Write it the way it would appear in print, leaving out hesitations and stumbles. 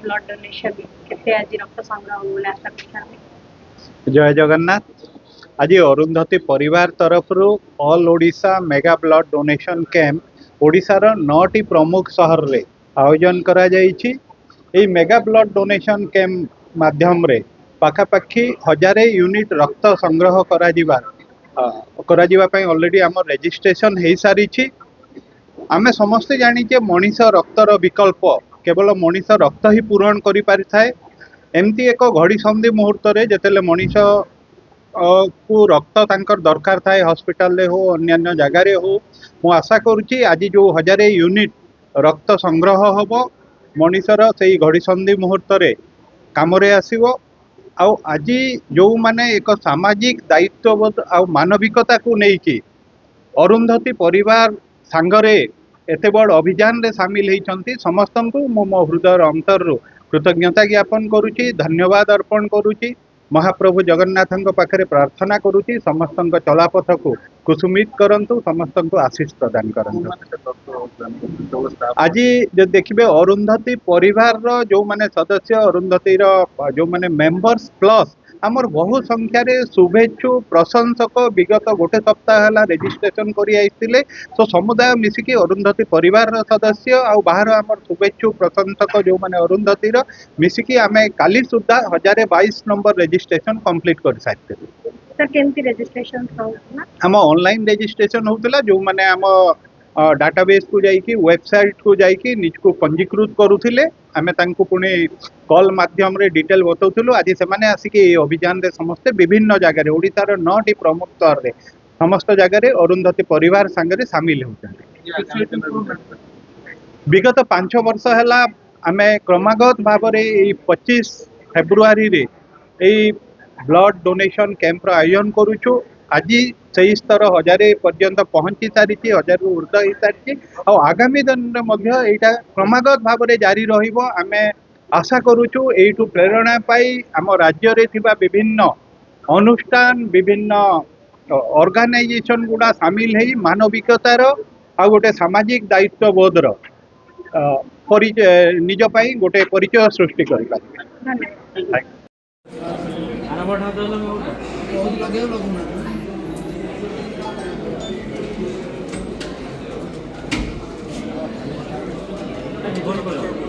Blood donation केते आज रक्त संग्रह बोले आशा करछामि। जय जगन्नाथ। आज अरुंधति परिवार तरफ all Odisha mega blood donation camp ओडिशार 9टी प्रमुख सहर रे आयोजन करा जाइछि। एई मेगा ब्लड डोनेशन कैंप माध्यम रे पाखापाखि 1000 यूनिट रक्त संग्रह करा जिबा पई ऑलरेडी आम रजिस्ट्रेशन हो सारी। आमे समस्ते जानिचे मनीष रक्तर विकल्प केवल मनीष रक्त ही पूरण करि पारि थाए। एमती एक घड़ी संधि मुहूर्त रे जेतेले मनीष को रक्त तांकर दरकार थाए हॉस्पिटल रे हो अन्य जगह रे हो, मु आशा करुच्ची आज जो 1000 यूनिट रक्त संग्रह हम मनीषर से घड़ी संधि मुहूर्त रे काम रे आसीबो। आउ आज जो माने एक सामाजिक दायित्वबोध आ मानविकता को लेकिन अरुंधति परिवार सांगरे एते बड़ अभियान रे सामिल होती समस्त को मो हृदय अंतर कृतज्ञता ज्ञापन करुच्ची, धन्यवाद अर्पण करुच्ची। महाप्रभु जगन्नाथ पाखे प्रार्थना करुच्ची समस्त चलापथ को कुसुमित करंतु, समस्त को आशीष प्रदान करंतु। आज जो देखिए अरुंधति परिवार जो माने सदस्य अरुंधति जो माने मेंबर्स प्लस आमर बहु संख्यार शुभेच्छु प्रशंसक विगत गोटे सप्ताह है रेजिस्ट्रेशन कर तो समुदाय मिसिकी अरुंधति परिवार सदस्य आ बाहर आम शुभेच्छु प्रशंसक जो माने अरुंधति मिसिकी आम काली सुधा 1022 नंबर रेजिस्ट्रेशन कंप्लीट कर सारी। सर केमती रेजिस्ट्रेशन होउना आम ऑनलाइन रेजिस्ट्रेशन होउतला जो माने आम डाटाबेस को जाइकी वेबसाइट को जाइकी निज को पंजीकृत करुथिले आमे तांको पुणी कॉल माध्यम रे डिटेल बताउथुलु। आज से माने आसिकी अभियान रे समस्त विभिन्न जगह रे ओडिशार 9टी प्रमुख शहर रे समस्त जगह रे अरुंधति परिवार संगे सामिल होउछन्ति। विगत 5 वर्ष है आमे क्रमागत भाव रे 25 फेब्रुआरी रे एई ब्लड डोनेशन कैंप रो आयोजन करूछु। आज से स्तर 1000 पर्यंत पहुंची सारी 1000 रु ऊर्ध्व हो सारी और आगामी दिन में यहाँ क्रमागत भाव में जारी रहिबो। आमे आशा करूछु एठू प्रेरणा पाई आम राज्य रे थिबा विभिन्न अनुष्ठान विभिन्न ऑर्गेनाइजेशन गुड़ा सामिल है मानविकतार आ गोटे सामाजिक दायित्वबोधर परिचय निज पाई गोटे परिचय सृष्टि कर बोल